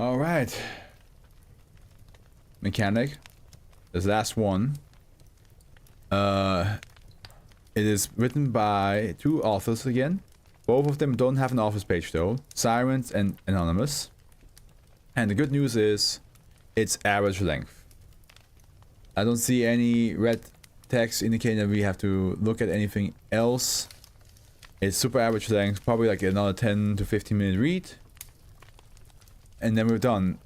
All right. Mechanic. This last one. It is written by 2 authors again. Both of them don't have an author's page though. Sirens and Anonymous. And the good news is, it's average length. I don't see any red text indicating that we have to look at anything else. It's super average length, probably like another 10 to 15 minute read. And then we're done.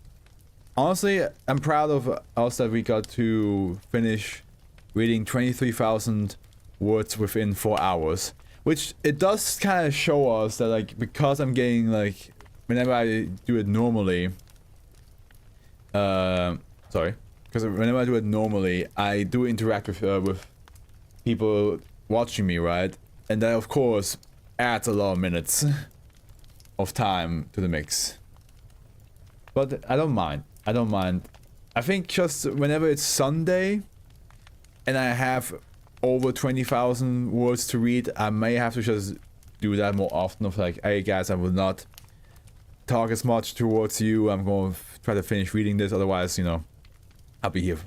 Honestly, I'm proud of us that we got to finish reading 23,000 words within 4 hours. Which, it does kind of show us that, like, because I'm getting, like, whenever I do it normally... sorry. Because whenever I do it normally, I do interact with people watching me, right? And that, of course, adds a lot of minutes of time to the mix. But I don't mind. I don't mind. I think just whenever it's Sunday and I have over 20,000 words to read, I may have to just do that more often of like, hey guys, I will not talk as much towards you. I'm going to try to finish reading this, otherwise, you know, I'll be here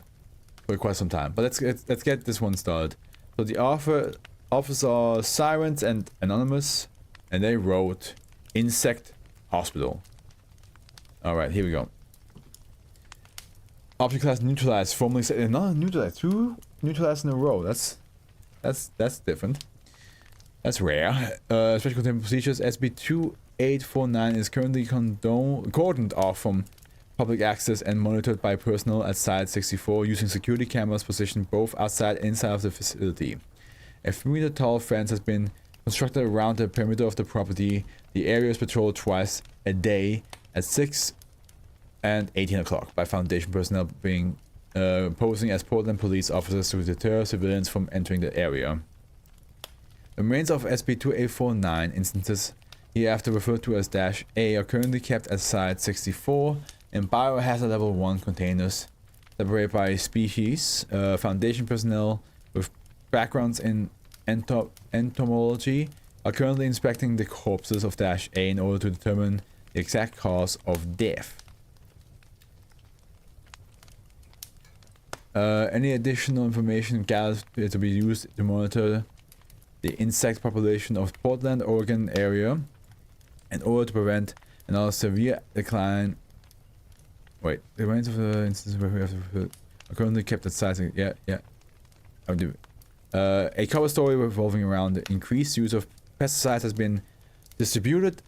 for quite some time. But let's get this one started. So the authors are Sirens and Anonymous, and they wrote Insect Hospital. Alright, here we go. Object class neutralized, formerly set. Not neutralized, 2 neutralized in a row. That's different. That's rare. Special containment procedures. SB 2849 is currently cordoned off from public access and monitored by personnel at Site 64 using security cameras positioned both outside and inside of the facility. A 3-meter tall fence has been constructed around the perimeter of the property. The area is patrolled twice a day at 6 and 18 o'clock by Foundation personnel being posing as Portland police officers to deter civilians from entering the area. The remains of SB2849 instances, hereafter referred to as -A, are currently kept at Site 64 in biohazard level 1 containers separated by species. Foundation personnel with backgrounds in entomology are currently inspecting the corpses of -A in order to determine the exact cause of death. Any additional information gathered to be used to monitor the insect population of Portland, Oregon area in order to prevent another severe decline. Wait, the remains of the instances where we have to are currently kept at sites. Yeah. I'll do it. A cover story revolving around the increased use of pesticides has been distributed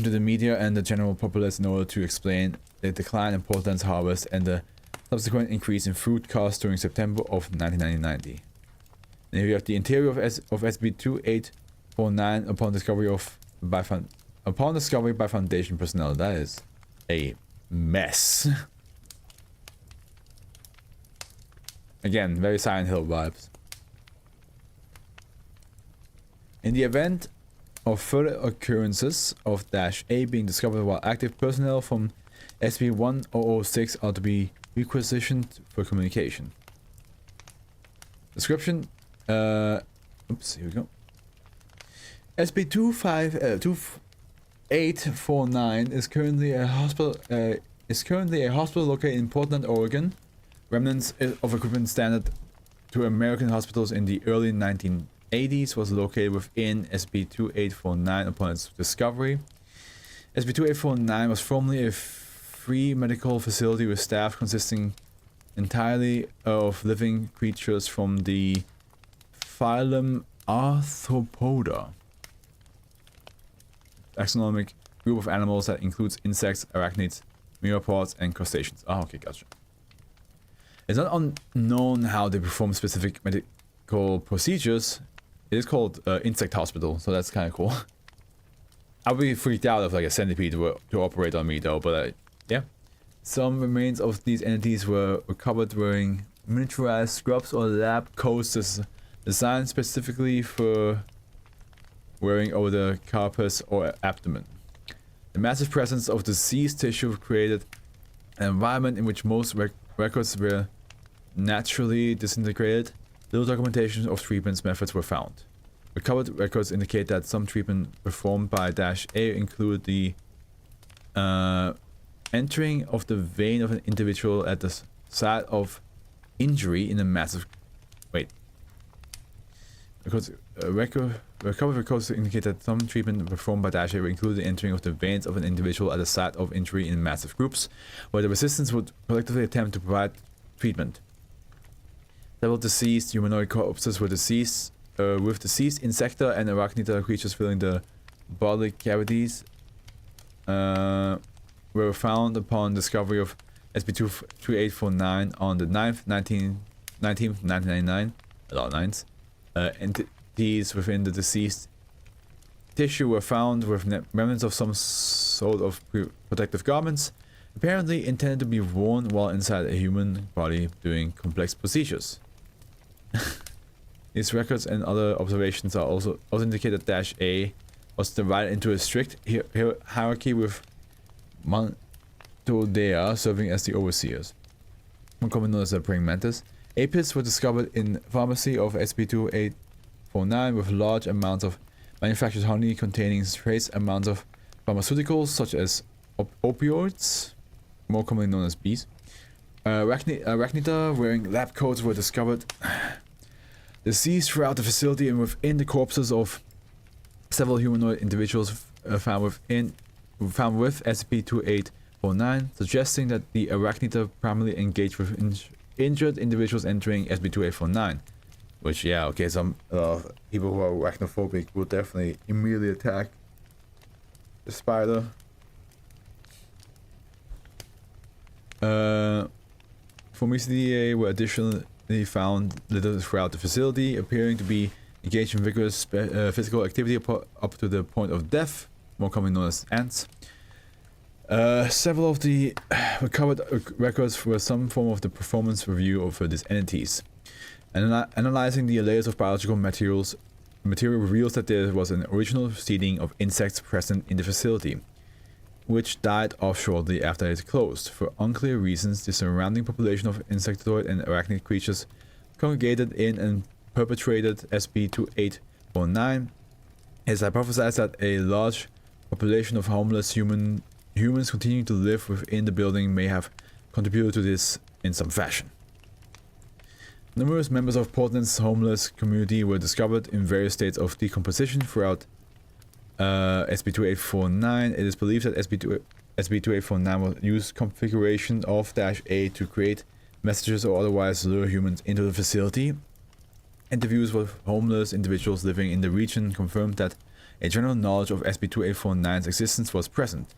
to the media and the general populace in order to explain the decline in Portland's harvest and the subsequent increase in fruit costs during September of 1990. And here we have the interior of SB2849 upon discovery by Foundation personnel. That is a mess. Again, very Silent Hill vibes. In the event of further occurrences of -A being discovered while active, personnel from SB1006 are to be requisitioned for communication. Description. Oops, here we go. SB2849 is currently a hospital located in Portland, Oregon. Remnants of equipment standard to American hospitals in the early 1980s was located within SB2849 upon its discovery. SB2849 was formerly a free medical facility with staff consisting entirely of living creatures from the phylum Arthropoda, taxonomic group of animals that includes insects, arachnids, myriapods, and crustaceans. Oh, okay, gotcha. It's not unknown how they perform specific medical procedures. It is called Insect Hospital, so that's kind of cool. I'll be freaked out if like a centipede were to operate on me though, but yeah. Some remains of these entities were recovered wearing miniaturized scrubs or lab coats designed specifically for wearing over the carapace or abdomen. The massive presence of diseased tissue created an environment in which most records were naturally disintegrated. Little documentation of treatment methods were found. Recovered records indicate that some treatment performed by -A include the entering of the vein of an individual at the site of injury in a massive... Wait. Because recovery records indicate that some treatment performed by Dash will include the entering of the veins of an individual at the site of injury in massive groups, where the resistance would collectively attempt to provide treatment. Several deceased humanoid corpses were deceased, with deceased insecta and arachnida creatures filling the bodily cavities, were found upon discovery of SCP-2849 on the 19th, 1999, a lot of nines. Entities within the deceased tissue were found with remnants of some sort of protective garments, apparently intended to be worn while inside a human body doing complex procedures. These records and other observations are also indicate that -A was divided into a strict hierarchy with Mantodea serving as the overseers. More commonly known as the praying mantis. Aphids were discovered in pharmacy of SCP-2849 with large amounts of manufactured honey containing trace amounts of pharmaceuticals such as opioids, more commonly known as bees. Arachnida wearing lab coats were discovered deceased throughout the facility and within the corpses of several humanoid individuals found with SCP-2849, suggesting that the Arachnida primarily engaged with injured individuals entering SCP-2849. Which, yeah, okay, some people who are arachnophobic will definitely immediately attack the spider. Formicida were additionally found littered throughout the facility, appearing to be engaged in vigorous physical activity up to the point of death, more commonly known as ants. Several of the recovered records were some form of the performance review of these entities. Analyzing the layers of biological material reveals that there was an original seeding of insects present in the facility, which died off shortly after it closed. For unclear reasons, the surrounding population of insectoid and arachnid creatures congregated in and perpetrated SCP-2849. It is hypothesized that a large population of homeless humans continuing to live within the building may have contributed to this in some fashion. Numerous members of Portland's homeless community were discovered in various states of decomposition throughout SCP-2849. It is believed that SCP-2849 will use configuration of -A to create messages or otherwise lure humans into the facility. Interviews with homeless individuals living in the region confirmed that a general knowledge of SCP-2849's existence was present.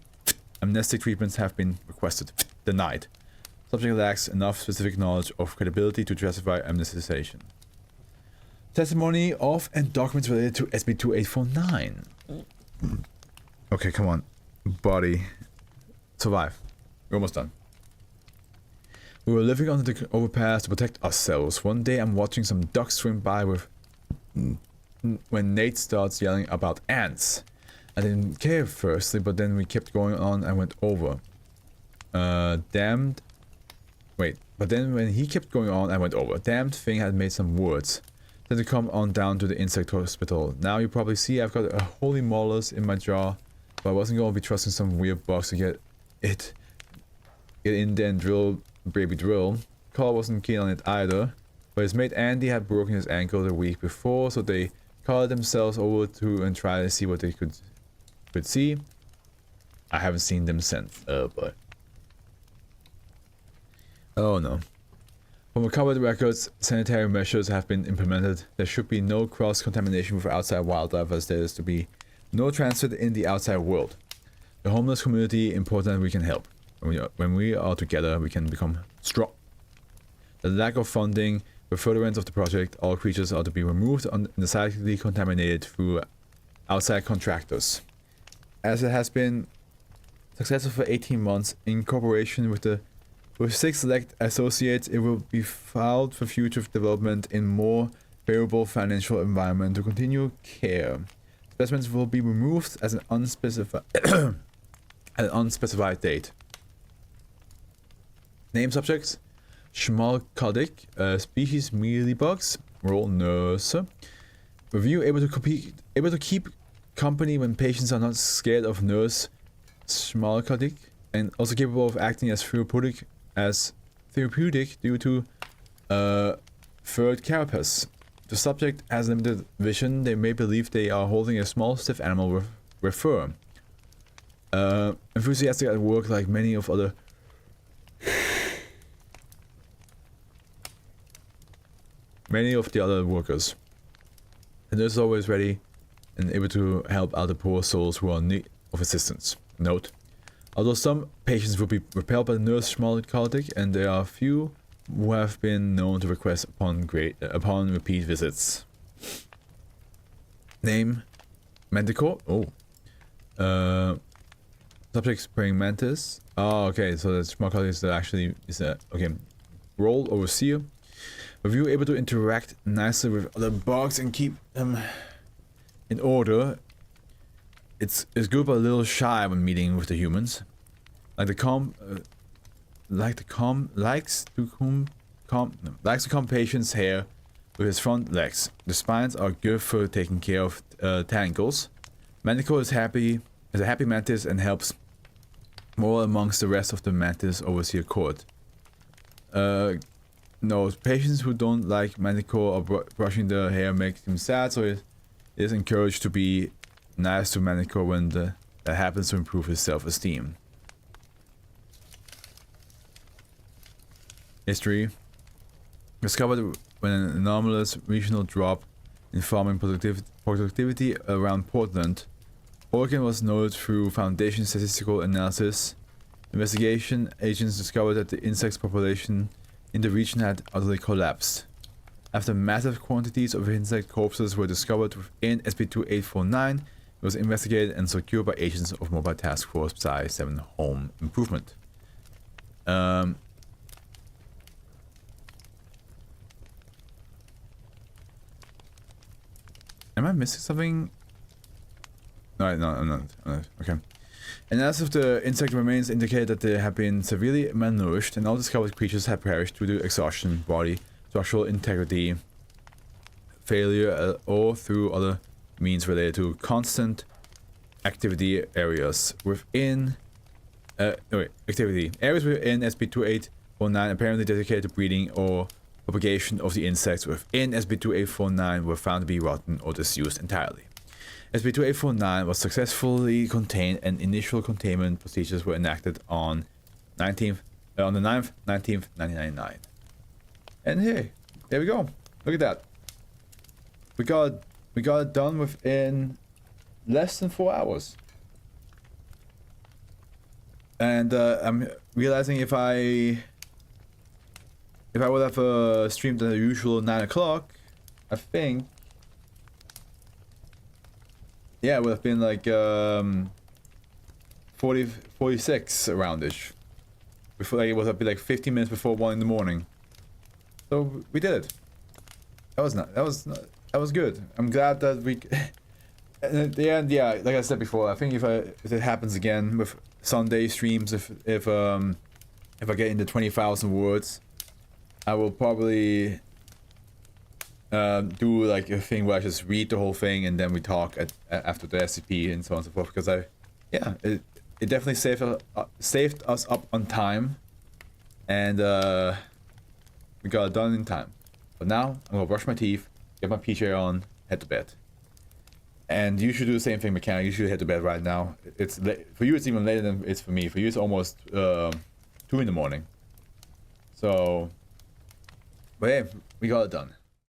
Amnestic treatments have been requested. Denied. Subject lacks enough specific knowledge of credibility to justify amnesticization. Testimony of and documents related to SCP-2849. Okay, come on. Body. Survive. We're almost done. We were living under the overpass to protect ourselves. One day I'm watching some ducks swim by when Nate starts yelling about ants. I didn't care firstly, but then we kept going on and went over. But then when he kept going on, I went over. Damned thing had made some words. Then to come on down to the insect hospital. Now you probably see I've got a holy molars in my jaw, but I wasn't going to be trusting some weird box to get in there and drill baby drill. Carl wasn't keen on it either, but his mate Andy had broken his ankle the week before, so they called themselves over to and tried to see what they could see. I haven't seen them since, but oh no. From recovered records, sanitary measures have been implemented. There should be no cross-contamination with outside wildlife, as there is to be no transit in the outside world. The homeless community, important that we can help. When we are together, we can become strong. The lack of funding, the furtherance of the project, all creatures are to be removed and decidedly contaminated through outside contractors. As it has been successful for 18 months, in cooperation with 6 select associates, it will be filed for future development in more favorable financial environment to continue care. Specimens will be removed as an unspecified date. Name subjects: Schmalkaldic, species mealybugs. Role nurse. Review able to keep company when patients are not scared of nurse Schmalkaldic. and also capable of acting as therapeutic due to furred carapace. The subject has limited vision. They may believe they are holding a small stiff animal with fur. Enthusiastic at work like many of the other workers. The nurse is always ready and able to help out the poor souls who are in need of assistance. Note: although some patients will be repelled by the nurse small colleague, and there are few who have been known to request upon repeat visits. Name: Manticore. Oh. Subject: praying mantis. Oh, okay. So the small colleague is actually okay. Role: overseer. If you're able to interact nicely with other bugs and keep them in order, it's good but a little shy when meeting with the humans. Likes to comb patients' hair with his front legs. The spines are good for taking care of tangles. Manticore is a happy mantis and helps more amongst the rest of the mantis overseer court. No, patients who don't like Manticore or brushing their hair makes them sad, so it is encouraged to be nice to Manticore when that happens to improve his self-esteem. History: discovered when an anomalous regional drop in farming productivity around Portland, Oregon was noted through Foundation statistical analysis. Investigation agents discovered that the insect population in the region had utterly collapsed. After massive quantities of insect corpses were discovered within SCP-2849, it was investigated and secured by agents of Mobile Task Force Psi-7 Home Improvement. Am I missing something? No, I'm not. Okay. Analysis of the insect remains indicate that they have been severely malnourished, and all discovered creatures have perished due to exhaustion, body structural integrity failure, or through other means related to constant activity areas within areas within SCP-2849 apparently dedicated to breeding or propagation of the insects within SCP-2849 were found to be rotten or disused entirely. SCP-2849 was successfully contained, and initial containment procedures were enacted on the 9th, 1999. And hey, there we go. Look at that. We got it done within less than 4 hours. And I'm realizing if I would have streamed at the usual 9 o'clock, I think. Yeah, it would have been like 46 aroundish. Before, like, it would have been like 15 minutes before 1 in the morning. So we did it. That was good. I'm glad that we. And at the end, yeah, like I said before, I think if it happens again with Sunday streams, if I get into 20,000 words, I will probably do like a thing where I just read the whole thing and then we talk after the SCP and so on and so forth, because it definitely saved us up on time, and we got it done in time. But now I'm gonna brush my teeth, get my PJ on, head to bed. And you should do the same thing, Mechanic. You should head to bed right now. It's for you. It's even later than it's for me. For you, it's almost 2 in the morning. So, but hey, we got it done.